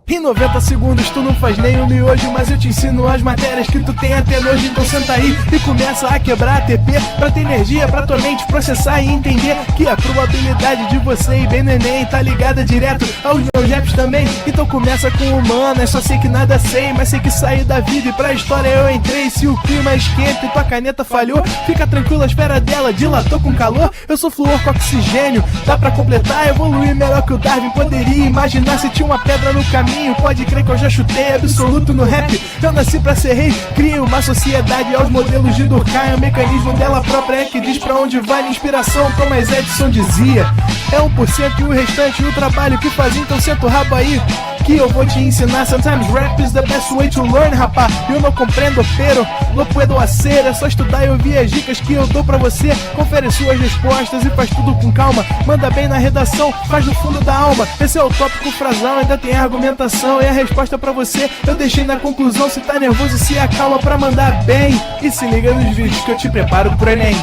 Em 90 segundos tu não faz nem um miojo, mas eu te ensino as matérias que tu tem até nojo. Então senta aí e começa a quebrar ATP pra ter energia pra tua mente processar e entender que a probabilidade de você ir bem no Enem tá ligada direto aos meus raps também. Então começa com humanas, só sei que nada sei, mas sei que saí da vida e pra história eu entrei. Se o clima esquenta e tua caneta falhou, fica tranquilo, a esfera dela dilatou com calor. Eu sou flúor com oxigênio, dá pra completar, evoluir melhor que o Darwin poderia imaginar. Se tinha uma pedra no caminho, pode crer que eu já chutei absoluto no rap. Eu nasci pra ser rei, cria uma sociedade aos modelos de Durkheim. O mecanismo dela própria é que diz pra onde vai a inspiração. Thomas Edison dizia, é 1% e o restante o trabalho que faz. Então senta o rabo aí que eu vou te ensinar. Sometimes rap is the best way to learn, rapá. Eu não compreendo, pero não puedo hacer. É só estudar e ouvir as dicas que eu dou pra você. Confere suas respostas e faz tudo com calma. Manda bem na redação, faz do fundo da alma. Esse é o tópico frasal, ainda tem argumentação. E a resposta pra você eu deixei na conclusão. Se tá nervoso, se acalma pra mandar bem. E se liga nos vídeos que eu te preparo pro Enem.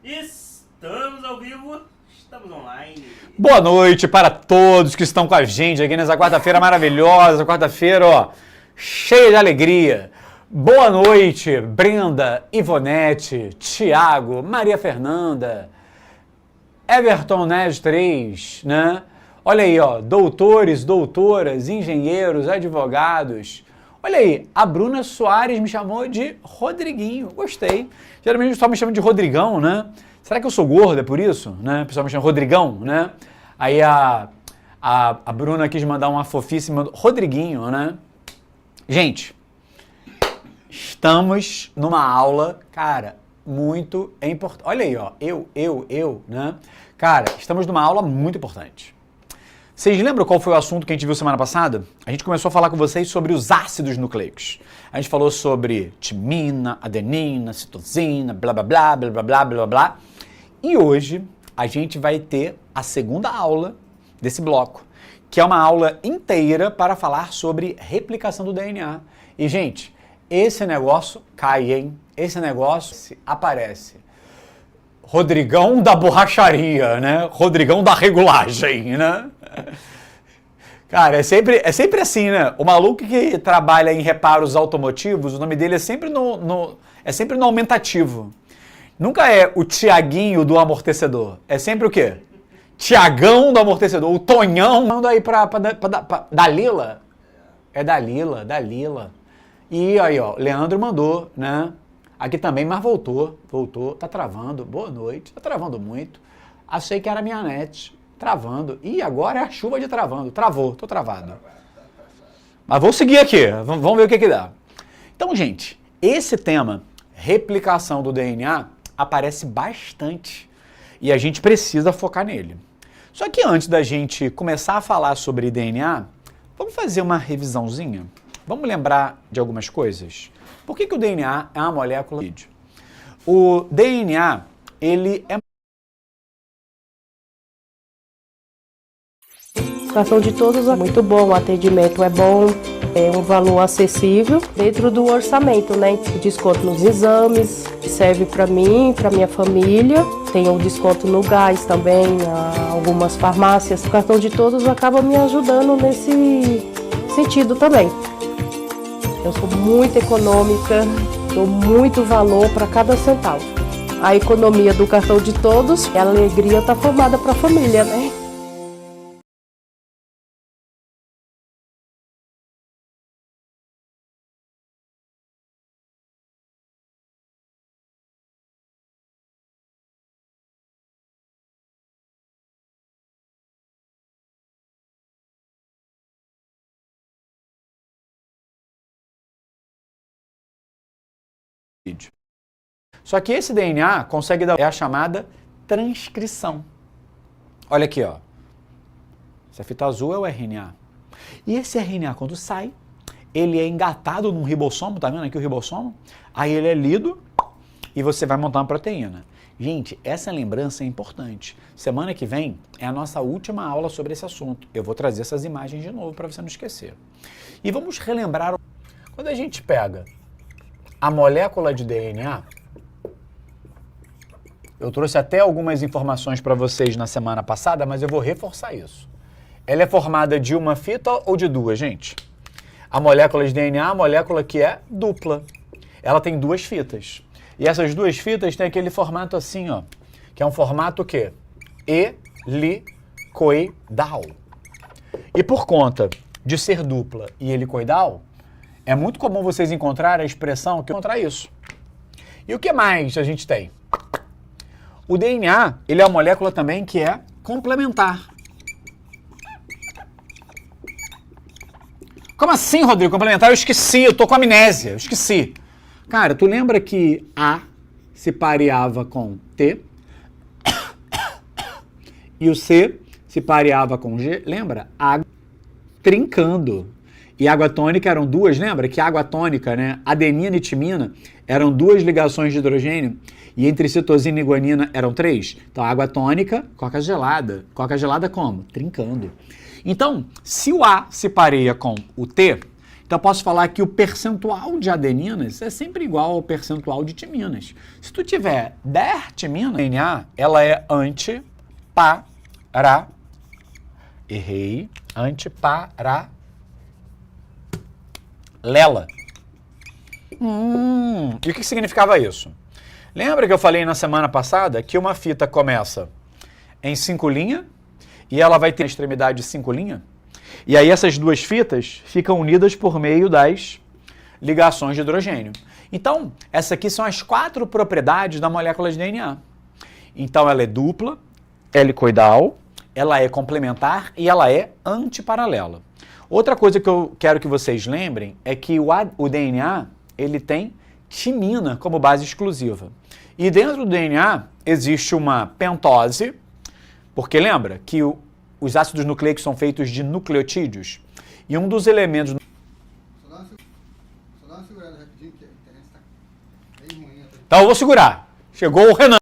Estamos ao vivo, estamos online. Boa noite para todos que estão com a gente aqui nessa quarta-feira maravilhosa, quarta-feira, ó, cheia de alegria. Boa noite, Brenda, Ivonete, Tiago, Maria Fernanda, Everton Nes 3, né? Olha aí, ó, doutores, doutoras, engenheiros, advogados. Olha aí, a Bruna Soares me chamou de Rodriguinho, gostei. Geralmente o pessoal me chama de Rodrigão, né? Será que eu sou gorda, é por isso? Né? O pessoal me chama Rodrigão, né? Aí a Bruna quis mandar uma fofíssima Rodriguinho, né? Gente, estamos numa aula, cara, muito importante. Olha aí, ó, eu, né? Cara, estamos numa aula muito importante. Vocês lembram qual foi o assunto que a gente viu semana passada? A gente começou a falar com vocês sobre os ácidos nucleicos. A gente falou sobre timina, adenina, citosina, blá blá blá, blá blá blá, blá blá. E hoje a gente vai ter a segunda aula desse bloco, que é uma aula inteira para falar sobre replicação do DNA. E, gente, esse negócio cai, hein? Esse negócio aparece. Rodrigão da borracharia, né? Rodrigão da regulagem, né? Cara, é sempre assim, né? O maluco que trabalha em reparos automotivos, o nome dele é sempre no aumentativo. Nunca é o Tiaguinho do amortecedor. É sempre o quê? Tiagão do amortecedor. O Tonhão. Manda aí pra Dalila. É Dalila. E aí, ó, Leandro mandou, né? Aqui também, mas voltou. Tá travando. Boa noite. Tá travando muito. Achei que era minha net. Travando. E agora é a chuva de travando. Travou. Tô travado. Mas vou seguir aqui. Vamos ver o que dá. Então, gente, esse tema, replicação do DNA, aparece bastante. E a gente precisa focar nele. Só que antes da gente começar a falar sobre DNA, vamos fazer uma revisãozinha? Vamos lembrar de algumas coisas? Por que o DNA é uma molécula? O DNA, ele é... O cartão de todos é muito bom, o atendimento é bom, é um valor acessível dentro do orçamento, né? Desconto nos exames, serve para mim, para minha família. Tem um desconto no gás também, algumas farmácias. O cartão de todos acaba me ajudando nesse sentido também. Eu sou muito econômica, dou muito valor para cada centavo. A economia do cartão de todos, a alegria está formada para a família, né? Só que esse DNA consegue dar a chamada transcrição. Olha aqui, ó. Essa fita azul é o RNA. E esse RNA, quando sai, ele é engatado num ribossomo, tá vendo aqui o ribossomo? Aí ele é lido e você vai montar uma proteína. Gente, essa lembrança é importante. Semana que vem é a nossa última aula sobre esse assunto. Eu vou trazer essas imagens de novo para você não esquecer. E vamos relembrar. Quando a gente pega a molécula de DNA, eu trouxe até algumas informações para vocês na semana passada, mas eu vou reforçar isso. Ela é formada de uma fita ou de duas, gente? A molécula de DNA é uma molécula que é dupla. Ela tem duas fitas. E essas duas fitas têm aquele formato assim, ó, que é um formato o quê? Helicoidal. E por conta de ser dupla e helicoidal, é muito comum vocês encontrarem a expressão que encontrar isso. E o que mais a gente tem? O DNA, ele é uma molécula também que é complementar. Como assim, Rodrigo? Complementar? Eu esqueci, eu tô com amnésia, eu esqueci. Cara, tu lembra que A se pareava com T e o C se pareava com G? Lembra? Água trincando. E água tônica eram duas, lembra? Que água tônica, né? Adenina e timina eram duas ligações de hidrogênio e entre citosina e guanina eram três. Então, água tônica, coca gelada. Coca gelada como? Trincando. Então, se o A se pareia com o T, então eu posso falar que o percentual de adeninas é sempre igual ao percentual de timinas. Se tu tiver 10 timinas, a DNA, ela é antipara. Errei. Antiparalela. E o que significava isso? Lembra que eu falei na semana passada que uma fita começa em 5 linhas e ela vai ter a extremidade de 5 linhas? E aí essas duas fitas ficam unidas por meio das ligações de hidrogênio. Então, essas aqui são as 4 propriedades da molécula de DNA. Então, ela é dupla, helicoidal, ela é complementar e ela é antiparalela. Outra coisa que eu quero que vocês lembrem é que o DNA, ele tem timina como base exclusiva. E dentro do DNA existe uma pentose, porque lembra que os ácidos nucleicos são feitos de nucleotídeos. E um dos elementos... Só dá uma segurada rapidinho, que a internet tá bem ruim. Então eu vou segurar. Chegou o Renan.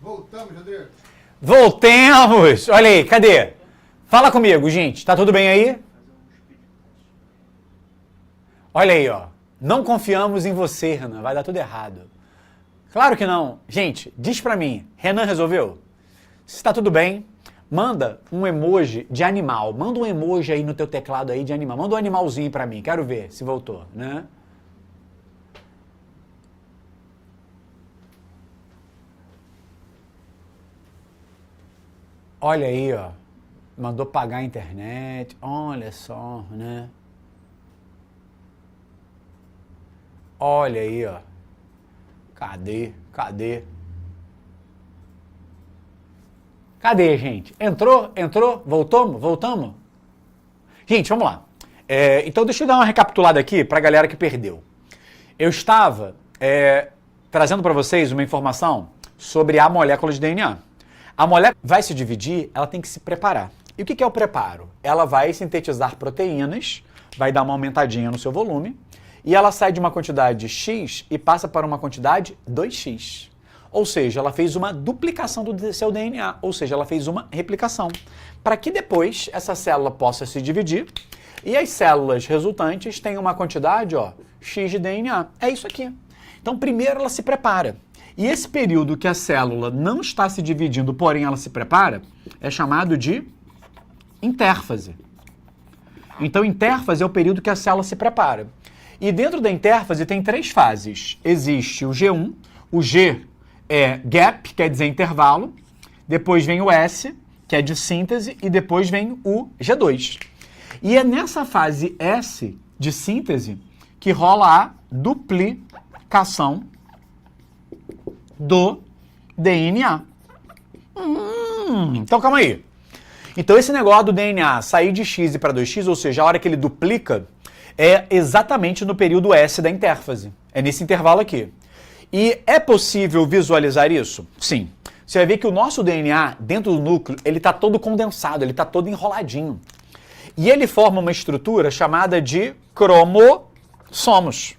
Voltamos, Rodrigo. Voltemos! Olha aí, cadê? Fala comigo, gente. Tá tudo bem aí? Olha aí, ó. Não confiamos em você, Renan. Vai dar tudo errado. Claro que não. Gente, diz pra mim. Renan resolveu? Se tá tudo bem, manda um emoji de animal. Manda um emoji aí no teu teclado aí de animal. Manda um animalzinho pra mim. Quero ver se voltou, né? Olha aí, ó. Mandou pagar a internet. Olha só, né? Olha aí, ó. Cadê? Cadê? Cadê, gente? Entrou? Entrou? Voltamos? Voltamos? Gente, vamos lá. Então, deixa eu dar uma recapitulada aqui para a galera que perdeu. Eu estava trazendo para vocês uma informação sobre a molécula de DNA. A molécula vai se dividir, ela tem que se preparar. E o que é o preparo? Ela vai sintetizar proteínas, vai dar uma aumentadinha no seu volume, e ela sai de uma quantidade X e passa para uma quantidade 2X. Ou seja, ela fez uma duplicação do seu DNA, ou seja, ela fez uma replicação. Para que depois essa célula possa se dividir e as células resultantes tenham uma quantidade, ó, X de DNA. É isso aqui. Então, primeiro ela se prepara. E esse período que a célula não está se dividindo, porém ela se prepara, é chamado de intérfase. Então, intérfase é o período que a célula se prepara. E dentro da intérfase tem 3 fases. Existe o G1, o G é gap, quer dizer intervalo, depois vem o S, que é de síntese, e depois vem o G2. E é nessa fase S de síntese que rola a duplicação do DNA. Então calma aí. Então esse negócio do DNA sair de X para 2X, ou seja, a hora que ele duplica, é exatamente no período S da intérfase. É nesse intervalo aqui. E é possível visualizar isso? Sim. Você vai ver que o nosso DNA, dentro do núcleo, ele está todo condensado, ele está todo enroladinho. E ele forma uma estrutura chamada de cromossomos.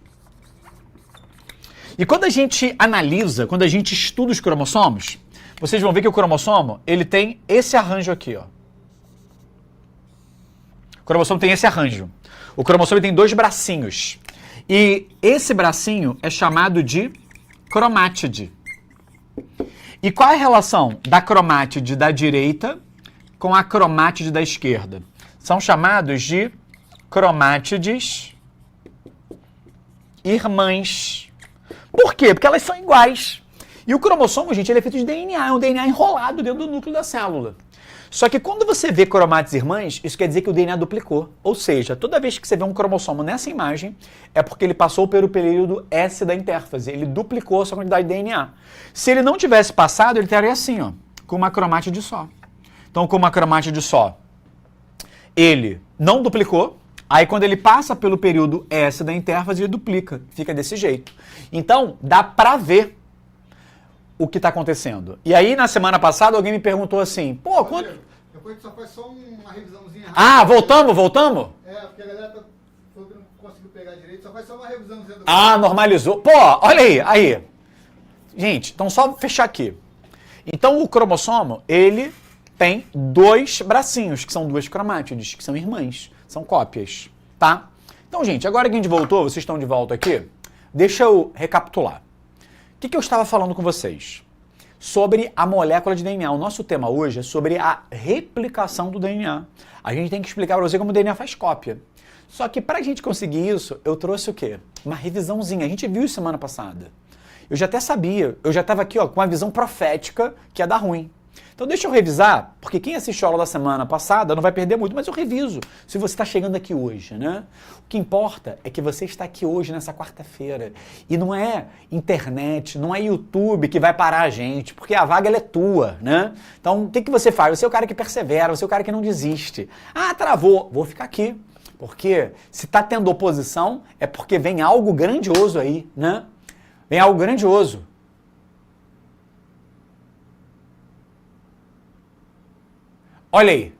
E quando a gente analisa, quando a gente estuda os cromossomos, vocês vão ver que o cromossomo, ele tem esse arranjo aqui, ó. O cromossomo tem esse arranjo. O cromossomo tem 2 bracinhos. E esse bracinho é chamado de cromátide. E qual é a relação da cromátide da direita com a cromátide da esquerda? São chamados de cromátides irmãs. Por quê? Porque elas são iguais. E o cromossomo, gente, ele é feito de DNA, é um DNA enrolado dentro do núcleo da célula. Só que quando você vê cromátides irmãs, isso quer dizer que o DNA duplicou. Ou seja, toda vez que você vê um cromossomo nessa imagem, é porque ele passou pelo período S da intérfase. Ele duplicou a sua quantidade de DNA. Se ele não tivesse passado, ele estaria assim, ó, com uma cromátide só. Então, com uma cromátide só, ele não duplicou. Aí, quando ele passa pelo período S da intérfase, ele duplica. Fica desse jeito. Então, dá pra ver o que está acontecendo. E aí, na semana passada, alguém me perguntou assim, pô, quanto... Depois só faz só uma revisãozinha rápida. Ah, voltamos? É, porque a galera não conseguiu pegar direito, só faz só uma revisãozinha do... Ah, normalizou. Pô, olha aí. Gente, então só fechar aqui. Então, o cromossomo, ele tem 2 bracinhos, que são 2 cromátides, que são irmãs, são cópias, tá? Então, gente, agora que a gente voltou, vocês estão de volta aqui, deixa eu recapitular. O que eu estava falando com vocês? Sobre a molécula de DNA. O nosso tema hoje é sobre a replicação do DNA. A gente tem que explicar para você como o DNA faz cópia. Só que para a gente conseguir isso, eu trouxe o quê? Uma revisãozinha. A gente viu isso semana passada. Eu já até sabia, eu já estava aqui ó, com uma visão profética que ia dar ruim. Então deixa eu revisar, porque quem assistiu a aula da semana passada não vai perder muito, mas eu reviso se você está chegando aqui hoje, né? O que importa é que você está aqui hoje, nessa quarta-feira. E não é internet, não é YouTube que vai parar a gente, porque a vaga ela é tua, né? Então o que você faz? Você é o cara que persevera, você é o cara que não desiste. Ah, travou, vou ficar aqui. Porque se está tendo oposição, é porque vem algo grandioso aí, né? Vem algo grandioso. Olha aí,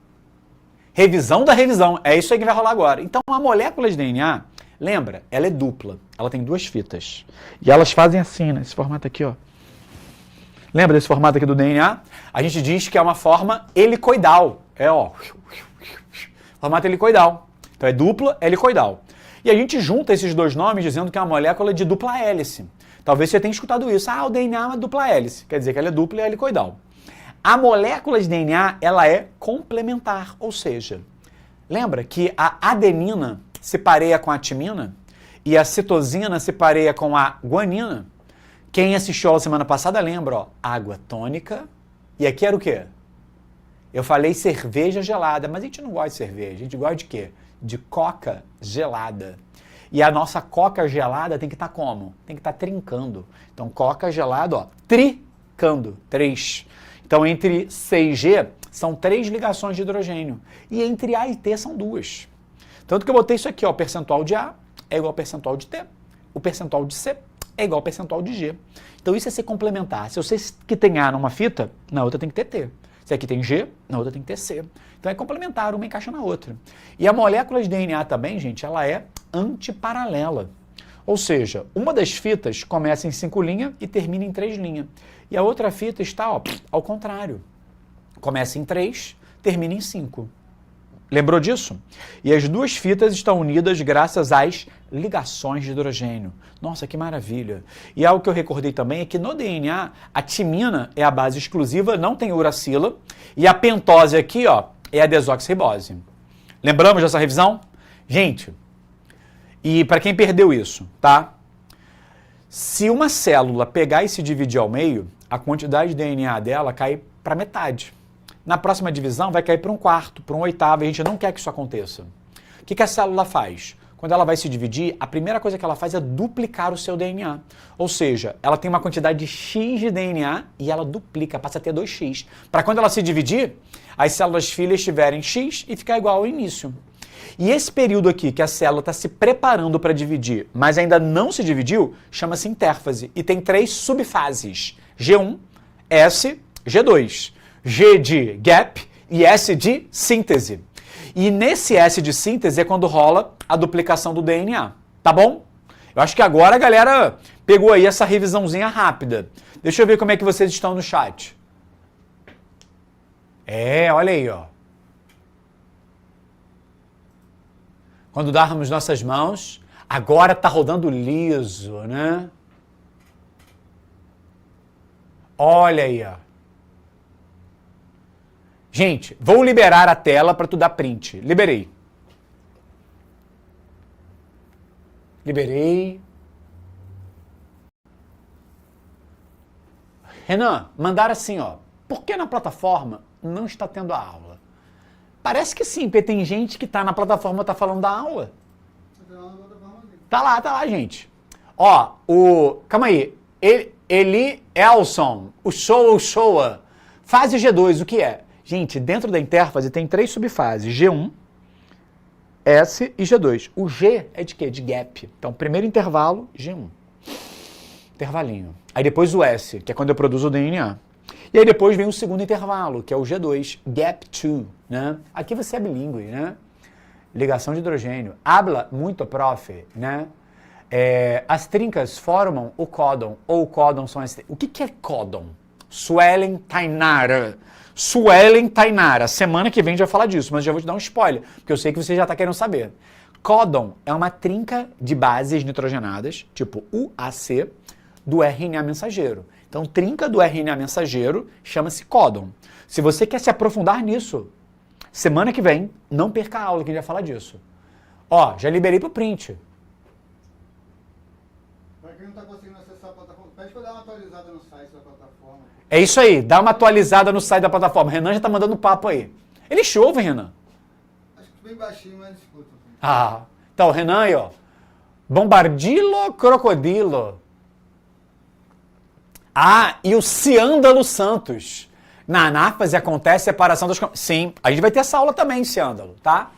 revisão da revisão, é isso aí que vai rolar agora. Então a molécula de DNA, lembra, ela é dupla, ela tem 2 fitas. E elas fazem assim, né, esse formato aqui, ó. Lembra desse formato aqui do DNA? A gente diz que é uma forma helicoidal, formato helicoidal. Então é dupla, helicoidal. E a gente junta esses 2 nomes dizendo que é uma molécula de dupla hélice. Talvez você tenha escutado isso, o DNA é uma dupla hélice, quer dizer que ela é dupla e helicoidal. A molécula de DNA, ela é complementar, ou seja, lembra que a adenina se pareia com a timina e a citosina se pareia com a guanina? Quem assistiu a semana passada lembra, ó, água tônica, e aqui era o quê? Eu falei cerveja gelada, mas a gente não gosta de cerveja, a gente gosta de quê? De coca gelada. E a nossa coca gelada tem que estar como? Tem que estar trincando. Então, coca gelada, ó, tricando, 3. Então, entre C e G, são 3 ligações de hidrogênio. E entre A e T, são 2. Tanto que eu botei isso aqui, ó, o percentual de A é igual ao percentual de T. O percentual de C é igual ao percentual de G. Então, isso é ser complementar. Se eu sei que tem A numa fita, na outra tem que ter T. Se aqui tem G, na outra tem que ter C. Então, é complementar, uma encaixa na outra. E a molécula de DNA também, gente, ela é antiparalela. Ou seja, uma das fitas começa em 5 linhas e termina em 3 linhas. E a outra fita está, ó, ao contrário. Começa em 3, termina em 5. Lembrou disso? E as 2 fitas estão unidas graças às ligações de hidrogênio. Nossa, que maravilha! E algo que eu recordei também é que no DNA, a timina é a base exclusiva, não tem uracila, e a pentose aqui, ó, é a desoxirribose. Lembramos dessa revisão? Gente, e para quem perdeu isso, tá? Se uma célula pegar e se dividir ao meio, a quantidade de DNA dela cai para metade. Na próxima divisão vai cair para 1/4, para 1/8, e a gente não quer que isso aconteça. O que a célula faz? Quando ela vai se dividir, a primeira coisa que ela faz é duplicar o seu DNA. Ou seja, ela tem uma quantidade de X de DNA e ela duplica, passa a ter 2X. Para quando ela se dividir, as células filhas tiverem X e ficar igual ao início. E esse período aqui que a célula está se preparando para dividir, mas ainda não se dividiu, chama-se intérfase. E tem 3 subfases: G1, S, G2. G de gap e S de síntese. E nesse S de síntese é quando rola a duplicação do DNA, tá bom? Eu acho que agora a galera pegou aí essa revisãozinha rápida. Deixa eu ver como é que vocês estão no chat. Olha aí, ó. Quando darmos nossas mãos, agora tá rodando liso, né? Olha aí, ó. Gente, vou liberar a tela para tu dar print. Liberei. Liberei. Renan, mandaram assim, ó. Por que na plataforma não está tendo a aula? Parece que sim, porque tem gente que está na plataforma e está falando da aula. Tá lá, gente. Ó, calma aí. Eli Elson, o Showa. Fase G2, o que é? Gente, dentro da intérfase tem 3 subfases, G1, S e G2. O G é de quê? De gap. Então, primeiro intervalo, G1. Intervalinho. Aí depois o S, que é quando eu produzo o DNA. E aí depois vem o segundo intervalo, que é o G2, gap 2, né? Aqui você é bilíngue, né? Ligação de hidrogênio. Habla muito, prof, né? As trincas formam o códon, ou o códon são as... O que é códon? Suelen Tainara. Suelen Tainara. Semana que vem a gente vai falar disso, mas já vou te dar um spoiler, porque eu sei que você já está querendo saber. Códon é uma trinca de bases nitrogenadas, tipo UAC, do RNA mensageiro. Então, trinca do RNA mensageiro chama-se códon. Se você quer se aprofundar nisso, semana que vem, não perca a aula que a gente vai falar disso. Ó, já liberei pro print. Para quem não está conseguindo acessar a plataforma, pede para dar uma atualizada no site da plataforma. É isso aí, dá uma atualizada no site da plataforma. Renan já tá mandando papo aí. Ele chove, Renan. Acho que bem baixinho, mas escuta. Ah, então, Renan aí, ó. Bombardilo crocodilo. Ah, e o Ciândalo Santos. Na anáfase acontece separação dos... Sim, a gente vai ter essa aula também, Ciândalo, tá?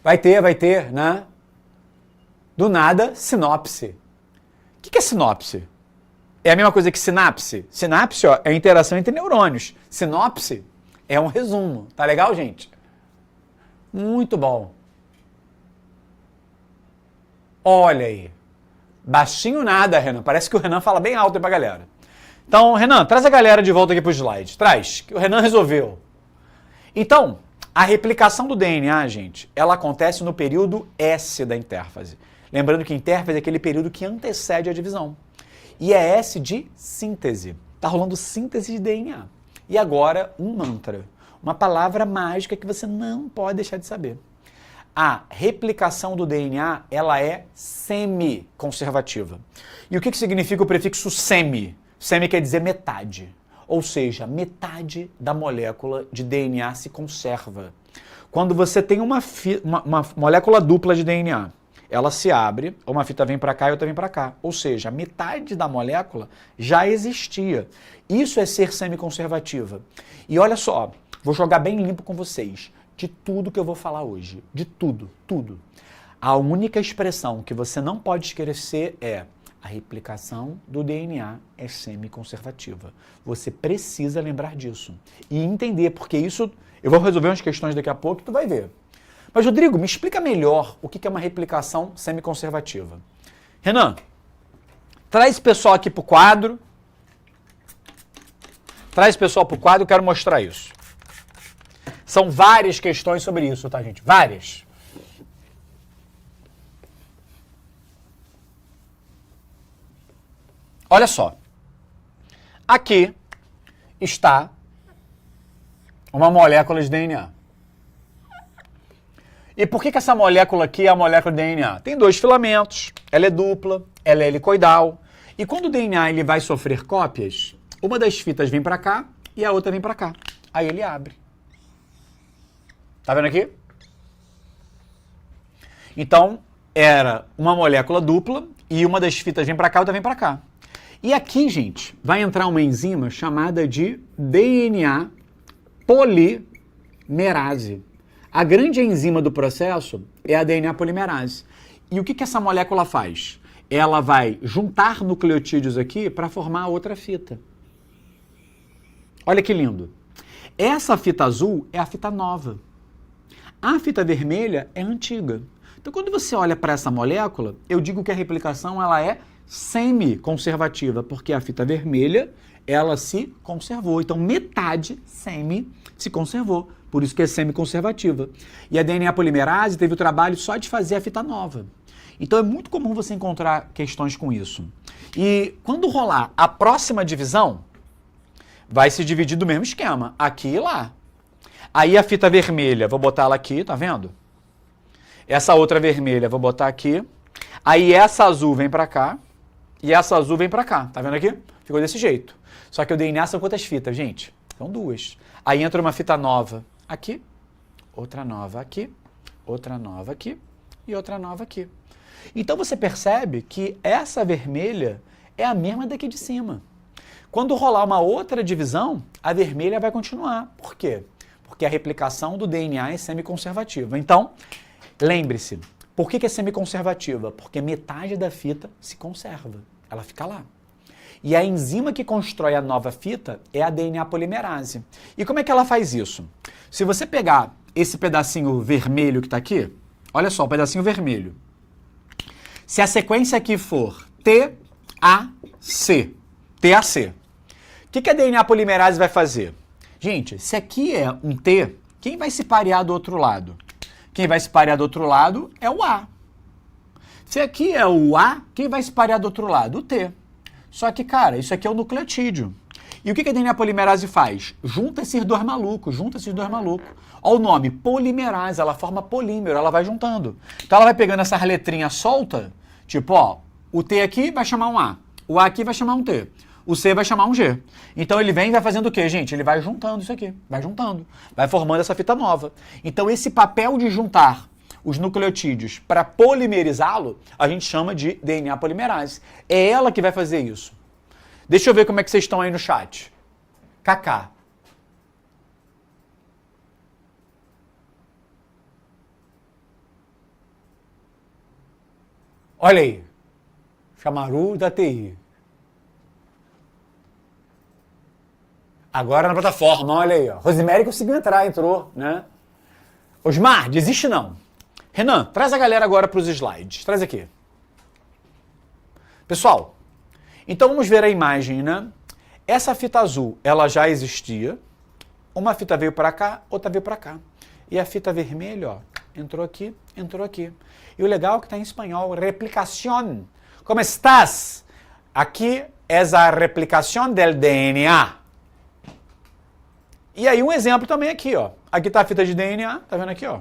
Vai ter, né? Do nada, sinopse. O que é sinopse? É a mesma coisa que sinapse. Sinapse, ó, é a interação entre neurônios. Sinopse é um resumo. Tá legal, gente? Muito bom. Olha aí. Baixinho nada, Renan. Parece que o Renan fala bem alto aí pra galera. Então, Renan, traz a galera de volta aqui pro slide. Traz, que o Renan resolveu. Então, a replicação do DNA, gente, ela acontece no período S da intérfase. Lembrando que intérfase é aquele período que antecede a divisão. E é S de síntese. Tá rolando síntese de DNA. E agora, um mantra. Uma palavra mágica que você não pode deixar de saber. A replicação do DNA, ela é semi-conservativa. E o que significa o prefixo semi? Semi quer dizer metade. Ou seja, metade da molécula de DNA se conserva. Quando você tem uma molécula dupla de DNA, ela se abre, uma fita vem para cá e outra vem para cá. Ou seja, metade da molécula já existia. Isso é ser semi-conservativa. E olha só, vou jogar bem limpo com vocês. De tudo que eu vou falar hoje. De tudo, tudo. A única expressão que você não pode esquecer é a replicação do DNA é semi-conservativa. Você precisa lembrar disso. E entender, porque isso... Eu vou resolver umas questões daqui a pouco e tu vai ver. Mas, Rodrigo, me explica melhor o que é uma replicação semi-conservativa. Renan, traz o pessoal aqui pro quadro. Traz o pessoal pro quadro, eu quero mostrar isso. São várias questões sobre isso, tá, gente? Várias. Olha só. Aqui está uma molécula de DNA. E por que essa molécula aqui é a molécula DNA? Tem 2 filamentos, ela é dupla, ela é helicoidal. E quando o DNA ele vai sofrer cópias, uma das fitas vem para cá e a outra vem para cá. Aí ele abre. Tá vendo aqui? Então, era uma molécula dupla e uma das fitas vem para cá e outra vem para cá. E aqui, gente, vai entrar uma enzima chamada de DNA polimerase. A grande enzima do processo é a DNA polimerase. E o que essa molécula faz? Ela vai juntar nucleotídeos aqui para formar outra fita. Olha que lindo. Essa fita azul é a fita nova. A fita vermelha é antiga. Então, quando você olha para essa molécula, eu digo que a replicação ela é semi-conservativa, porque a fita vermelha ela se conservou. Então, metade se conservou. Por isso que é semi-conservativa. E a DNA polimerase teve o trabalho só de fazer a fita nova. Então é muito comum você encontrar questões com isso. E quando rolar a próxima divisão, vai se dividir do mesmo esquema, aqui e lá. Aí a fita vermelha, vou botar ela aqui, tá vendo? Essa outra vermelha, vou botar aqui. Aí essa azul vem pra cá e essa azul vem pra cá, tá vendo aqui? Ficou desse jeito. Só que o DNA são quantas fitas, gente? São 2. Aí entra uma fita nova aqui, outra nova aqui, outra nova aqui e outra nova aqui. Então você percebe que essa vermelha é a mesma daqui de cima. Quando rolar uma outra divisão, a vermelha vai continuar. Por quê? Porque a replicação do DNA é semiconservativa. Então, lembre-se, por que é semiconservativa? Porque metade da fita se conserva, ela fica lá. E a enzima que constrói a nova fita é a DNA polimerase. E como é que ela faz isso? Se você pegar esse pedacinho vermelho que está aqui, olha só, o pedacinho vermelho. Se a sequência aqui for TAC, o que a DNA polimerase vai fazer? Gente, se aqui é um T, quem vai se parear do outro lado? Quem vai se parear do outro lado é o A. Se aqui é o A, quem vai se parear do outro lado? O T. Só que, cara, isso aqui é o nucleotídeo. E o que a DNA polimerase faz? Junta esses dois malucos, Olha o nome, polimerase, ela forma polímero, ela vai juntando. Então ela vai pegando essas letrinhas soltas, tipo, ó, o T aqui vai chamar um A, o A aqui vai chamar um T, o C vai chamar um G. Então ele vem e vai fazendo o quê, gente? Ele vai juntando isso aqui, vai juntando, vai formando essa fita nova. Então esse papel de juntar os nucleotídeos para polimerizá-lo, a gente chama de DNA polimerase. É ela que vai fazer isso. Deixa eu ver como é que vocês estão aí no chat. Kaká. Olha aí. Chamaru da TI. Agora na plataforma, olha aí. Ó. Rosemary conseguiu entrar, entrou, né? Osmar, desiste não. Renan, traz a galera agora para os slides. Traz aqui. Pessoal, então vamos ver a imagem, né? Essa fita azul, ela já existia. Uma fita veio para cá, outra veio para cá. E a fita vermelha, ó, entrou aqui, entrou aqui. E o legal é que está em espanhol, replicación. Como estás? Aqui é a replicación del DNA. E aí um exemplo também aqui, ó. Aqui está a fita de DNA, tá vendo aqui, ó?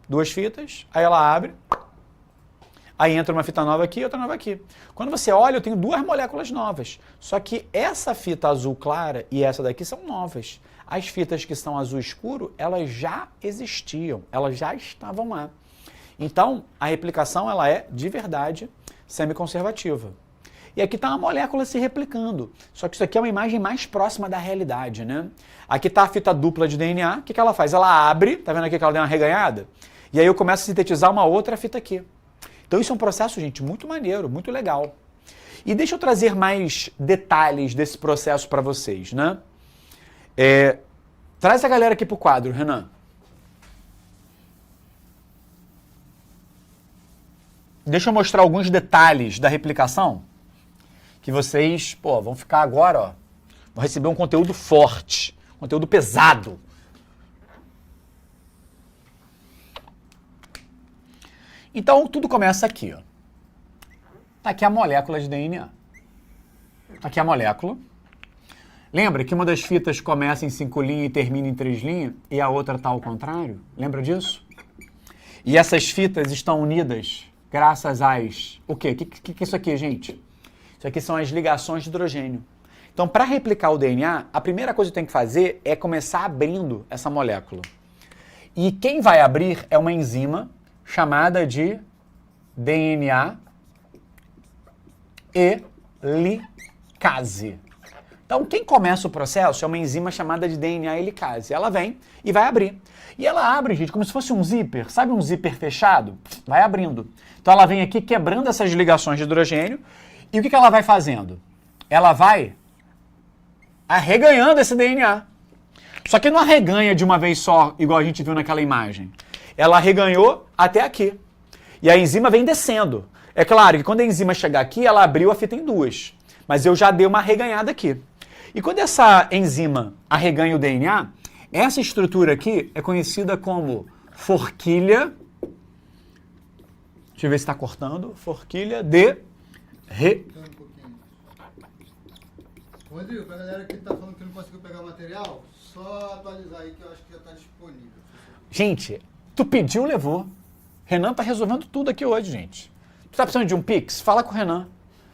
2 fitas, aí ela abre, aí entra uma fita nova aqui e outra nova aqui. Quando você olha, eu tenho 2 moléculas novas, só que essa fita azul clara e essa daqui são novas. As fitas que são azul escuro, elas já existiam, elas já estavam lá. Então, a replicação ela é, de verdade, semiconservativa. E aqui está uma molécula se replicando, só que isso aqui é uma imagem mais próxima da realidade, né? Aqui está a fita dupla de DNA, o que ela faz? Ela abre, tá vendo aqui que ela deu uma reganhada? E aí eu começo a sintetizar uma outra fita aqui. Então isso é um processo, gente, muito maneiro, muito legal. E deixa eu trazer mais detalhes desse processo para vocês, né? Traz a galera aqui pro quadro, Renan. Deixa eu mostrar alguns detalhes da replicação que vocês, pô, vão ficar agora, ó, vão receber um conteúdo forte, conteúdo pesado. Então, tudo começa aqui, ó. Tá aqui a molécula de DNA. Tá aqui a molécula. Lembra que uma das fitas começa em 5 linhas e termina em 3 linhas e a outra tá ao contrário? Lembra disso? E essas fitas estão unidas graças às... O quê? O que é isso aqui, gente? Isso aqui são as ligações de hidrogênio. Então, para replicar o DNA, a primeira coisa que tem que fazer é começar abrindo essa molécula. E quem vai abrir é uma enzima chamada de DNA helicase. Então, quem começa o processo é uma enzima chamada de DNA helicase. Ela vem e vai abrir. E ela abre, gente, como se fosse um zíper. Sabe um zíper fechado? Vai abrindo. Então, ela vem aqui quebrando essas ligações de hidrogênio. E o que ela vai fazendo? Ela vai arreganhando esse DNA. Só que não arreganha de uma vez só, igual a gente viu naquela imagem. Ela arreganhou até aqui. E a enzima vem descendo. É claro que quando a enzima chegar aqui, ela abriu a fita em duas. Mas eu já dei uma arreganhada aqui. E quando essa enzima arreganha o DNA, essa estrutura aqui é conhecida como forquilha. Deixa eu ver se está cortando. Forquilha de Rodrigo, pra galera que tá falando que não conseguiu pegar o material, só atualizar aí que eu acho que já tá disponível. Gente, tu pediu, levou. Renan tá resolvendo tudo aqui hoje, gente. Tu tá precisando de um Pix? Fala com o Renan.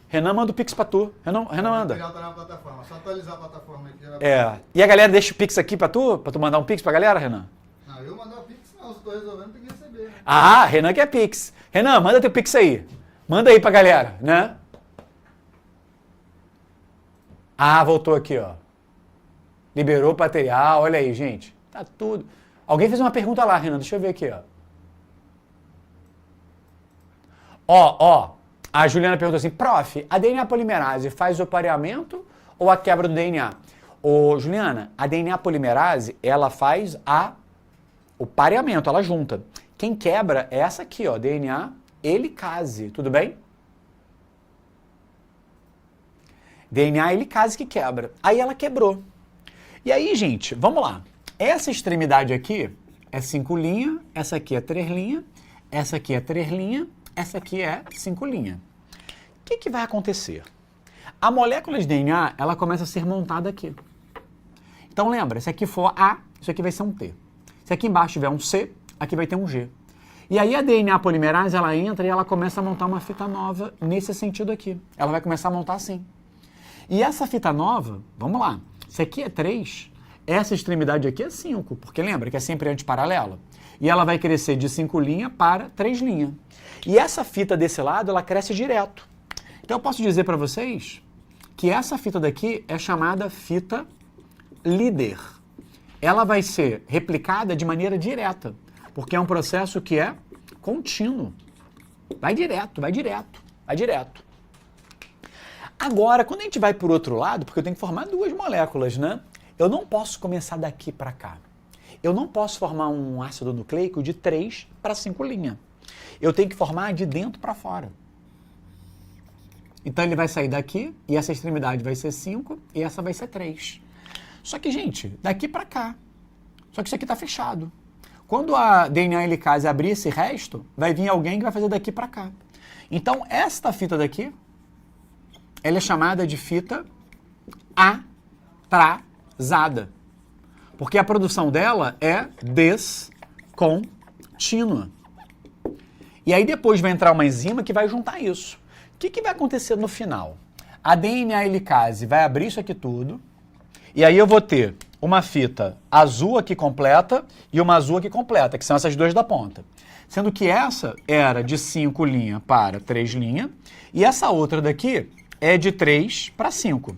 Renan manda o Pix pra tu. Renan manda. O material tá na plataforma, só atualizar a plataforma aí que já vai... É. E a galera deixa o Pix aqui pra tu mandar um Pix pra galera, Renan? Não, eu mandar o Pix não, se tô resolvendo tem que receber. Né? Ah, Renan quer Pix. Renan, manda teu Pix aí. Manda aí pra galera, né? Ah, voltou aqui, ó. Liberou o material, olha aí, gente. Tá tudo. Alguém fez uma pergunta lá, Renan, deixa eu ver aqui, ó. Ó, a Juliana perguntou assim, prof, a DNA polimerase faz o pareamento ou a quebra do DNA? Ô, Juliana, a DNA polimerase, ela faz o pareamento, ela junta. Quem quebra é essa aqui, ó, DNA helicase, tudo bem? DNA helicase que quebra. Aí ela quebrou. E aí, gente, vamos lá. Essa extremidade aqui é 5 linhas, essa aqui é 3 linhas, essa aqui é 3 linhas, essa aqui é 5 linhas. O que vai acontecer? A molécula de DNA, ela começa a ser montada aqui. Então lembra, se aqui for A, isso aqui vai ser um T. Se aqui embaixo tiver um C, aqui vai ter um G. E aí a DNA polimerase, ela entra e ela começa a montar uma fita nova nesse sentido aqui. Ela vai começar a montar assim. E essa fita nova, vamos lá, se aqui é 3, essa extremidade aqui é 5, porque lembra que é sempre antiparalela. E ela vai crescer de 5 linhas para 3 linhas. E essa fita desse lado, ela cresce direto. Então eu posso dizer para vocês que essa fita daqui é chamada fita líder. Ela vai ser replicada de maneira direta, porque é um processo que é contínuo. Vai direto, vai direto, vai direto. Agora, quando a gente vai por outro lado, porque eu tenho que formar 2 moléculas, né? Eu não posso começar daqui para cá. Eu não posso formar um ácido nucleico de 3 para 5 linhas. Eu tenho que formar de dentro para fora. Então ele vai sair daqui e essa extremidade vai ser 5 e essa vai ser 3. Só que, gente, daqui para cá. Só que isso aqui está fechado. Quando a DNA helicase abrir esse resto, vai vir alguém que vai fazer daqui para cá. Então, esta fita daqui, ela é chamada de fita atrasada. Porque a produção dela é descontínua. E aí depois vai entrar uma enzima que vai juntar isso. O que vai acontecer no final? A DNA helicase vai abrir isso aqui tudo. E aí eu vou ter uma fita azul aqui completa e uma azul aqui completa, que são essas 2 da ponta. Sendo que essa era de 5 linhas para 3 linhas. E essa outra daqui é de 3 para 5.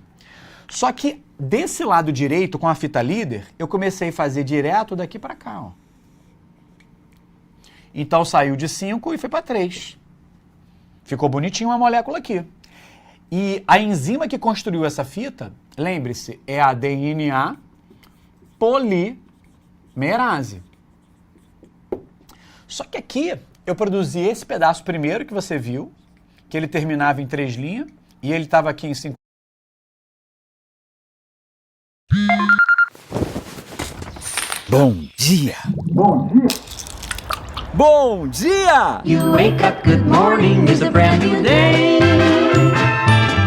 Só que desse lado direito, com a fita líder, eu comecei a fazer direto daqui para cá, ó. Então saiu de 5 e foi para 3. Ficou bonitinho uma molécula aqui. E a enzima que construiu essa fita, lembre-se, é a DNA polimerase. Só que aqui eu produzi esse pedaço primeiro que você viu, que ele terminava em 3 linhas, e ele estava aqui em 5. Bom dia! Bom dia! Bom dia! You wake up, good morning, is a brand new day.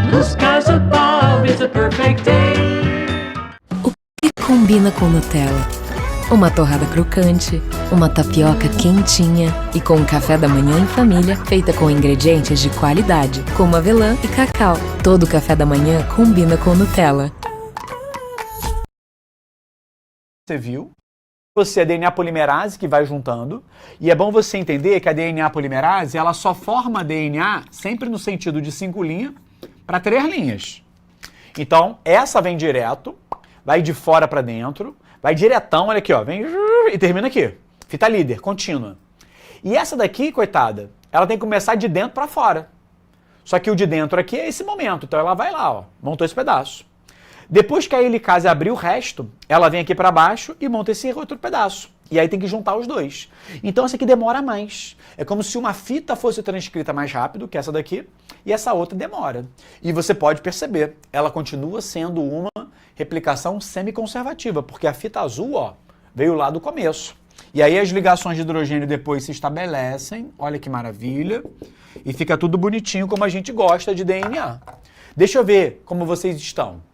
Blue skies above, it's a perfect day. O que combina com Nutella? uma torrada crocante, uma tapioca quentinha e com um café da manhã em família feita com ingredientes de qualidade, como avelã e cacau. Todo café da manhã combina com Nutella. Você viu? Você é DNA polimerase que vai juntando, e é bom você entender que a DNA polimerase, ela só forma DNA sempre no sentido de 5 linhas para 3 linhas. Então, essa vem direto, vai de fora para dentro, vai diretão, olha aqui, ó, vem e termina aqui. Fita líder, contínua. E essa daqui, coitada, ela tem que começar de dentro para fora. Só que o de dentro aqui é esse momento, então ela vai lá, ó, montou esse pedaço. Depois que a helicase abrir o resto, ela vem aqui para baixo e monta esse outro pedaço. E aí tem que juntar os dois. Então essa aqui demora mais. É como se uma fita fosse transcrita mais rápido que essa daqui e essa outra demora. E você pode perceber, ela continua sendo uma replicação semi-conservativa, porque a fita azul, ó, veio lá do começo. E aí as ligações de hidrogênio depois se estabelecem, olha que maravilha, e fica tudo bonitinho como a gente gosta de DNA. Deixa eu ver como vocês estão.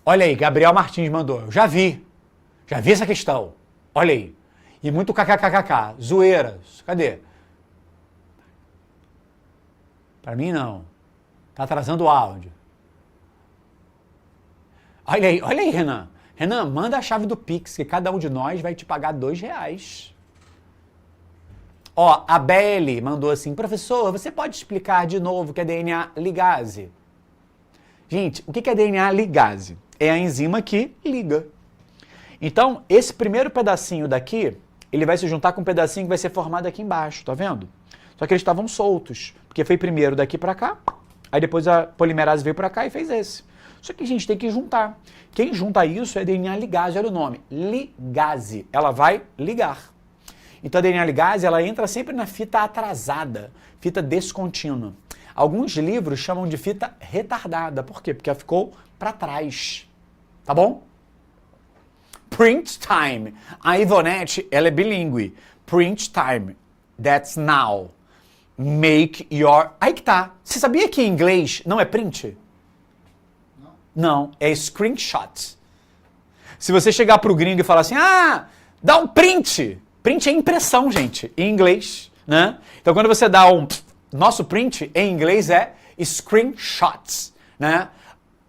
Olha aí, Gabriel Martins mandou. Eu já vi essa questão. Olha aí. E muito kkkk, zoeiras. Cadê? Para mim não. Tá atrasando o áudio. Olha aí, Renan. Renan, manda a chave do Pix, que cada um de nós vai te pagar R$2. Ó, a Belle mandou assim, professor, você pode explicar de novo o que é DNA ligase? Gente, o que é DNA ligase? É a enzima que liga. Então, esse primeiro pedacinho daqui, ele vai se juntar com um pedacinho que vai ser formado aqui embaixo, tá vendo? Só que eles estavam soltos, porque foi primeiro daqui pra cá, aí depois a polimerase veio pra cá e fez esse. Só que a gente tem que juntar. Quem junta isso é DNA ligase, olha o nome, ligase. Ela vai ligar. Então a DNA ligase, ela entra sempre na fita atrasada, fita descontínua. Alguns livros chamam de fita retardada. Por quê? Porque ela ficou para trás. Tá bom? Print time. A Ivonete, ela é bilíngue. Print time. That's now. Make your... Aí que tá. Você sabia que em inglês não é print? Não, é screenshot. Se você chegar pro gringo e falar assim, dá um print. Print é impressão, gente, em inglês, né? Então quando você dá um... Nosso print em inglês é screenshots, né?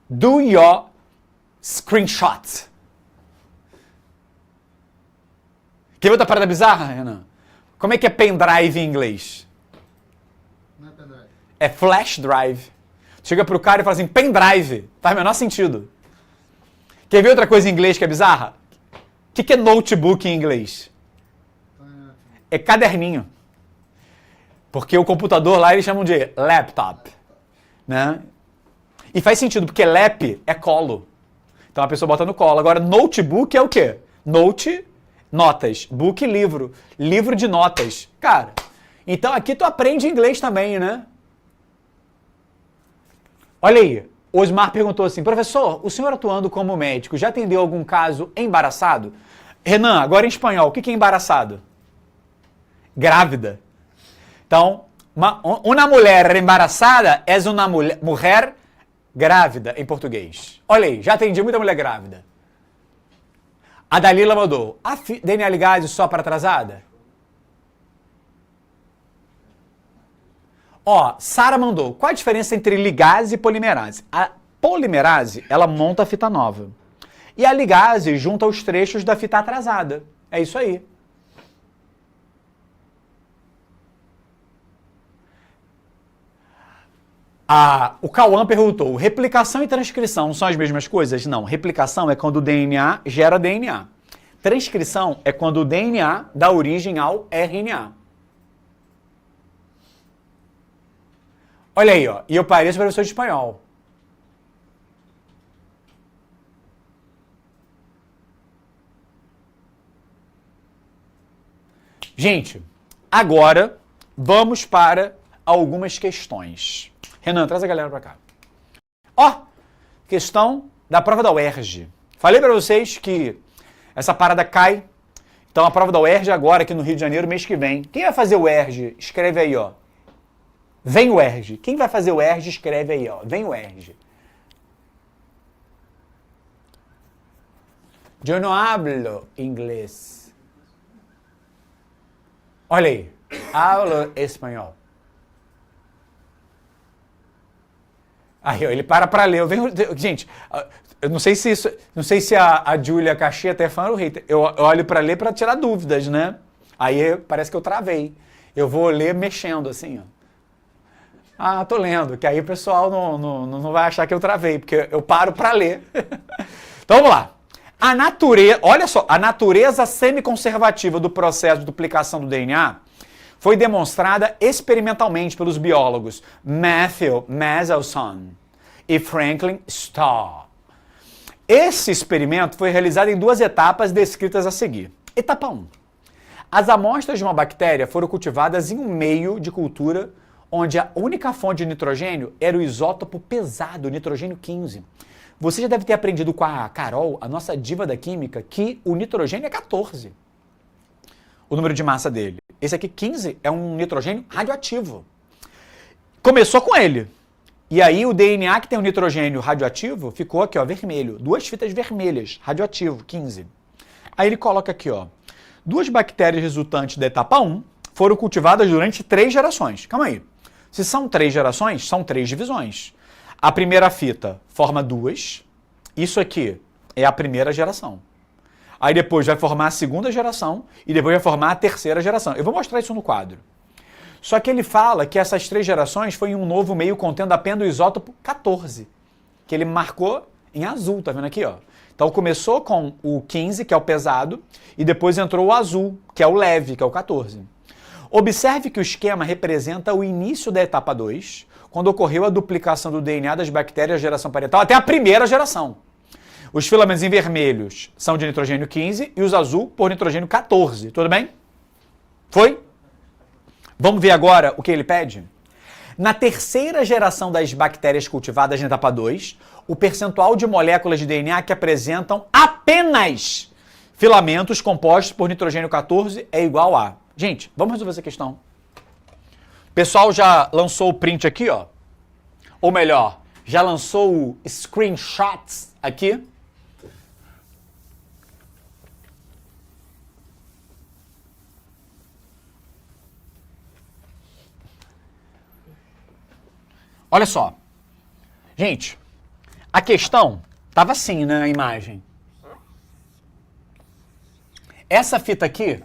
Do your screenshot. Quer ver outra parada bizarra, Renan? Como é que é pendrive em inglês? Não é pendrive. É flash drive. Chega pro cara e fala assim, pendrive. Faz o menor sentido. Quer ver outra coisa em inglês que é bizarra? O que é notebook em inglês? É caderninho. Porque o computador lá eles chamam de laptop, né? E faz sentido, porque lap é colo. Então a pessoa bota no colo. Agora, notebook é o quê? Note, notas. Book, livro. Livro de notas. Cara, então aqui tu aprende inglês também, né? Olha aí, Osmar perguntou assim, professor, o senhor atuando como médico já atendeu algum caso embaraçado? Renan, agora em espanhol, o que é embaraçado? Grávida. Então, uma mulher embaraçada é uma mulher grávida em português. Olha aí, já atendi muita mulher grávida. A Dalila mandou, DNA ligase só para atrasada? Ó, Sara mandou, qual a diferença entre ligase e polimerase? A polimerase, ela monta a fita nova. E a ligase junta os trechos da fita atrasada. É isso aí. O Cauã perguntou, replicação e transcrição são as mesmas coisas? Não, replicação é quando o DNA gera DNA. Transcrição é quando o DNA dá origem ao RNA. Olha aí, ó, e eu pareço professor de espanhol. Gente, agora vamos para algumas questões. Renan, traz a galera pra cá. Ó, questão da prova da UERJ. Falei pra vocês que essa parada cai. Então a prova da UERJ agora aqui no Rio de Janeiro, mês que vem. Quem vai fazer o UERJ? Escreve aí, ó. Vem UERJ. Quem vai fazer o UERJ? Escreve aí, ó. Vem UERJ. Eu não hablo inglês. Olha aí. Hablo espanhol. Aí, ó, ele para ler. Gente, eu não sei se isso, não sei se a Júlia Cacheta é fã ou hater. Eu olho para ler para tirar dúvidas, né? Aí parece que eu travei. Eu vou ler mexendo assim, ó. Ah, tô lendo, que aí o pessoal não vai achar que eu travei, porque eu paro para ler. Então vamos lá. A natureza, olha só, a natureza semiconservativa do processo de duplicação do DNA foi demonstrada experimentalmente pelos biólogos Matthew Meselson e Franklin Starr. Esse experimento foi realizado em 2 etapas descritas a seguir. Etapa 1. As amostras de uma bactéria foram cultivadas em um meio de cultura onde a única fonte de nitrogênio era o isótopo pesado, o nitrogênio 15. Você já deve ter aprendido com a Carol, a nossa diva da química, que o nitrogênio é 14. O número de massa dele. Esse aqui, 15, é um nitrogênio radioativo. Começou com ele. E aí o DNA que tem o nitrogênio radioativo ficou aqui, ó, vermelho. 2 fitas vermelhas, radioativo, 15. Aí ele coloca aqui, ó, 2 bactérias resultantes da etapa 1 foram cultivadas durante 3 gerações. Calma aí. Se são 3 gerações, são 3 divisões. A primeira fita forma 2. Isso aqui é a primeira geração. Aí depois vai formar a segunda geração e depois vai formar a terceira geração. Eu vou mostrar isso no quadro. Só que ele fala que essas 3 gerações foi em um novo meio contendo apenas o isótopo 14, que ele marcou em azul, tá vendo aqui, ó? Então começou com o 15, que é o pesado, e depois entrou o azul, que é o leve, que é o 14. Observe que o esquema representa o início da etapa 2, quando ocorreu a duplicação do DNA das bactérias de geração parental até a primeira geração. Os filamentos em vermelhos são de nitrogênio 15 e os azul por nitrogênio 14. Tudo bem? Foi? Vamos ver agora o que ele pede? Na terceira geração das bactérias cultivadas na etapa 2, o percentual de moléculas de DNA que apresentam apenas filamentos compostos por nitrogênio 14 é igual a... Gente, vamos resolver essa questão. O pessoal já lançou o print aqui, ó. Ou melhor, já lançou o screenshots aqui. Olha só. Gente, a questão estava assim, né, a imagem. Essa fita aqui,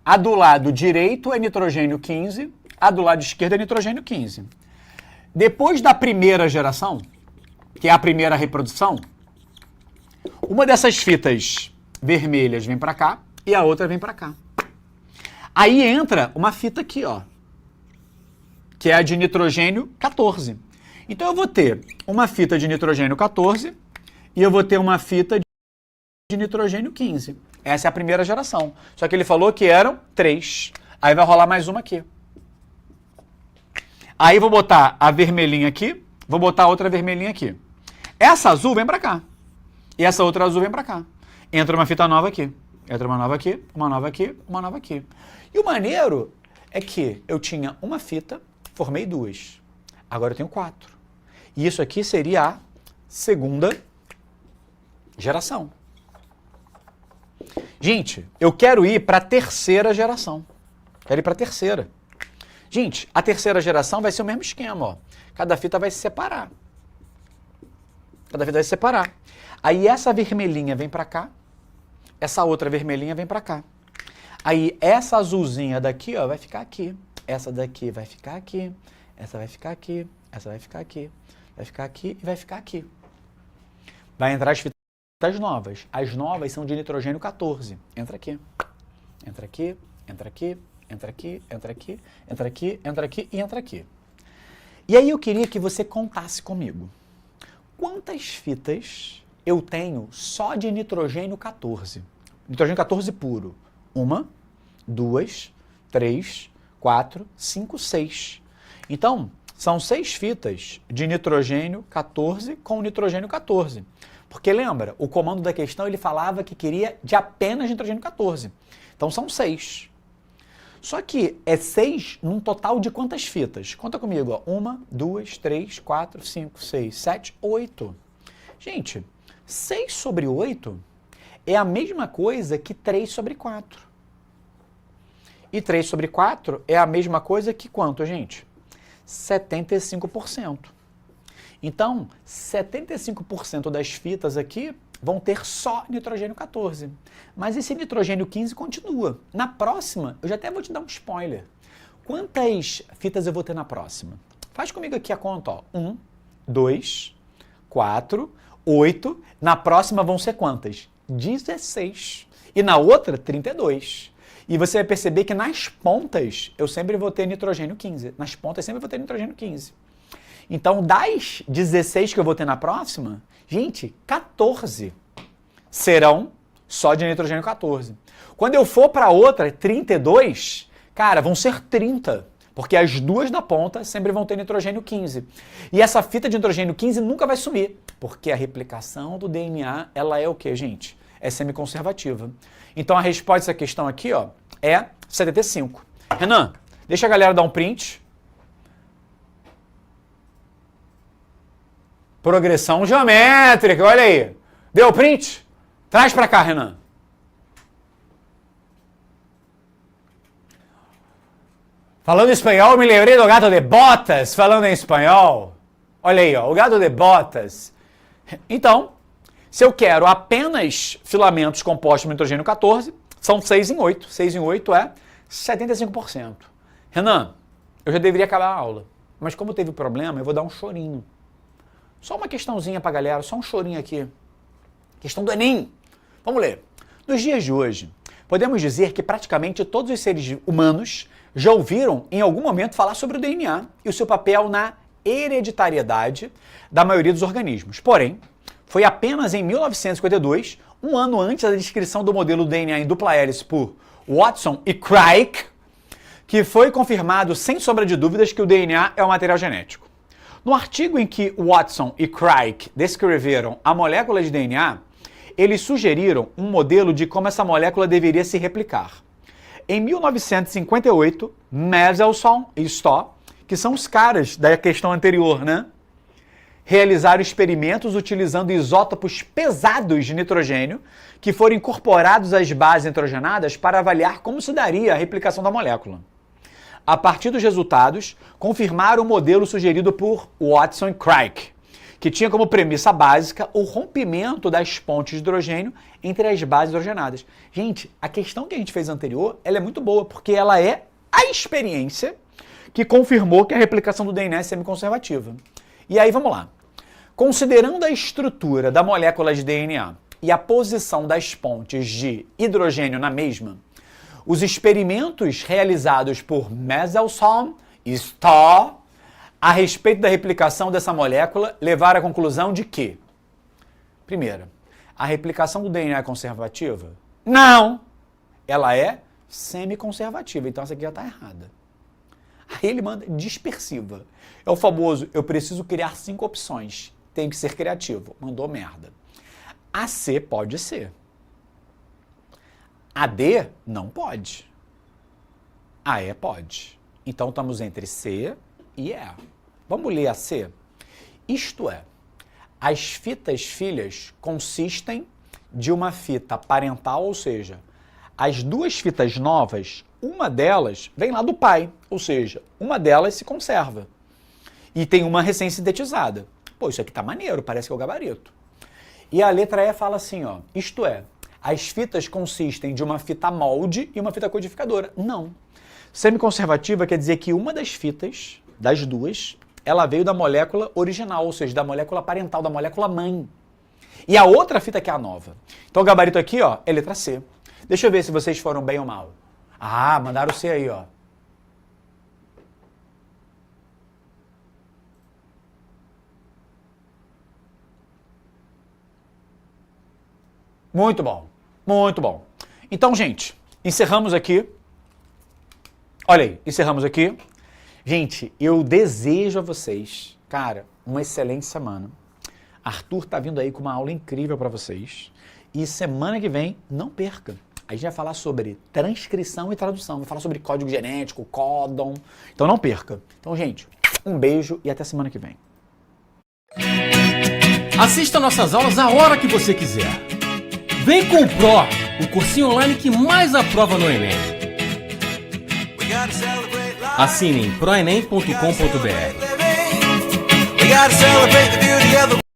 a do lado direito é nitrogênio 15, a do lado esquerdo é nitrogênio 15. Depois da primeira geração, que é a primeira reprodução, uma dessas fitas vermelhas vem para cá e a outra vem para cá. Aí entra uma fita aqui, ó, que é a de nitrogênio 14. Então eu vou ter uma fita de nitrogênio 14 e eu vou ter uma fita de nitrogênio 15. Essa é a primeira geração. Só que ele falou que eram 3. Aí vai rolar mais uma aqui. Aí vou botar a vermelhinha aqui, vou botar a outra vermelhinha aqui. Essa azul vem para cá. E essa outra azul vem para cá. Entra uma fita nova aqui. Entra uma nova aqui, uma nova aqui, uma nova aqui. E o maneiro é que eu tinha uma fita, formei 2. Agora eu tenho 4. E isso aqui seria a segunda geração. Gente, eu quero ir para a terceira geração. Quero ir para a terceira. Gente, a terceira geração vai ser o mesmo esquema, ó. Cada fita vai se separar. Cada fita vai se separar. Aí essa vermelhinha vem para cá. Essa outra vermelhinha vem para cá. Aí essa azulzinha daqui, ó, vai ficar aqui. Essa daqui vai ficar aqui. Essa vai ficar aqui. Essa vai ficar aqui. Vai ficar aqui e vai ficar aqui. Vai entrar as fitas novas. As novas são de nitrogênio 14. Entra aqui. Entra aqui. Entra aqui. Entra aqui. Entra aqui. Entra aqui. Entra aqui e entra aqui. E aí eu queria que você contasse comigo. Quantas fitas eu tenho só de nitrogênio 14? Nitrogênio 14 puro. 1, 2, 3, 4, 5, 6. Então, são 6 fitas de nitrogênio 14 com nitrogênio 14. Porque lembra, o comando da questão ele falava que queria de apenas nitrogênio 14. Então são 6. Só que é 6 num total de quantas fitas? Conta comigo, ó. 1, 2, 3, 4, 5, 6, 7, 8. Gente, 6 sobre 8 é a mesma coisa que 3 sobre 4. E 3 sobre 4 é a mesma coisa que quanto, gente? 75%. Então, 75% das fitas aqui vão ter só nitrogênio 14. Mas esse nitrogênio 15 continua. Na próxima, eu já até vou te dar um spoiler. Quantas fitas eu vou ter na próxima? Faz comigo aqui a conta, ó. 1, 2, 4, 8. Na próxima vão ser quantas? 16. E na outra, 32. E você vai perceber que nas pontas eu sempre vou ter nitrogênio 15. Nas pontas eu sempre vou ter nitrogênio 15. Então, das 16 que eu vou ter na próxima, gente, 14 serão só de nitrogênio 14. Quando eu for para outra, 32, cara, vão ser 30. Porque as duas da ponta sempre vão ter nitrogênio 15. E essa fita de nitrogênio 15 nunca vai sumir. Porque a replicação do DNA, ela é o quê, gente? É semiconservativa. Então a resposta dessa questão aqui, ó, é 75. Renan, deixa a galera dar um print. Progressão geométrica, olha aí. Deu o print? Traz pra cá, Renan. Falando em espanhol, me lembrei do gato de botas, falando em espanhol. Olha aí, ó, o gato de botas. Então, se eu quero apenas filamentos compostos com nitrogênio 14, são 6 em 8. 6 em 8 é 75%. Renan, eu já deveria acabar a aula, mas como teve problema, eu vou dar um chorinho. Só uma questãozinha pra galera, só um chorinho aqui. Questão do Enem. Vamos ler. Nos dias de hoje, podemos dizer que praticamente todos os seres humanos já ouviram em algum momento falar sobre o DNA e o seu papel na hereditariedade da maioria dos organismos. Porém, foi apenas em 1952, um ano antes da descrição do modelo DNA em dupla hélice por Watson e Crick, que foi confirmado sem sombra de dúvidas que o DNA é um material genético. No artigo em que Watson e Crick descreveram a molécula de DNA, eles sugeriram um modelo de como essa molécula deveria se replicar. Em 1958, Mendelssohn e Stoll, que são os caras da questão anterior, né? Realizaram experimentos utilizando isótopos pesados de nitrogênio que foram incorporados às bases nitrogenadas para avaliar como se daria a replicação da molécula. A partir dos resultados, confirmaram o modelo sugerido por Watson e Crick, que tinha como premissa básica o rompimento das pontes de hidrogênio entre as bases hidrogenadas. Gente, a questão que a gente fez anterior, ela é muito boa, porque ela é a experiência que confirmou que a replicação do DNA é semiconservativa. E aí, vamos lá. Considerando a estrutura da molécula de DNA e a posição das pontes de hidrogênio na mesma, os experimentos realizados por Mendelssohn e Stoll a respeito da replicação dessa molécula levaram à conclusão de que, primeiro, a replicação do DNA é conservativa? Não! Ela é semiconservativa, então essa aqui já está errada. Aí ele manda dispersiva. É o famoso, eu preciso criar 5 opções. Tem que ser criativo. Mandou merda. A C pode ser. A D não pode. A E pode. Então estamos entre C e E. Vamos ler a C? Isto é, as fitas filhas consistem de uma fita parental, ou seja, as duas fitas novas, uma delas vem lá do pai, ou seja, uma delas se conserva. E tem uma recém-sintetizada. Pô, isso aqui tá maneiro, parece que é o gabarito. E a letra E fala assim, ó, isto é, as fitas consistem de uma fita molde e uma fita codificadora. Não. Semiconservativa quer dizer que uma das fitas, das duas, ela veio da molécula original, ou seja, da molécula parental, da molécula mãe. E a outra fita que é a nova. Então o gabarito aqui, ó, é letra C. Deixa eu ver se vocês foram bem ou mal. Ah, mandaram o C aí, ó. Muito bom, muito bom. Então, gente, encerramos aqui. Olha aí, encerramos aqui. Gente, eu desejo a vocês, cara, uma excelente semana. Arthur tá vindo aí com uma aula incrível para vocês. E semana que vem, não perca. A gente vai falar sobre transcrição e tradução. Vai falar sobre código genético, códon. Então não perca. Então, gente, um beijo e até semana que vem. Assista nossas aulas a hora que você quiser. Vem com o Pro, o cursinho online que mais aprova no Enem. Assine em proenem.com.br.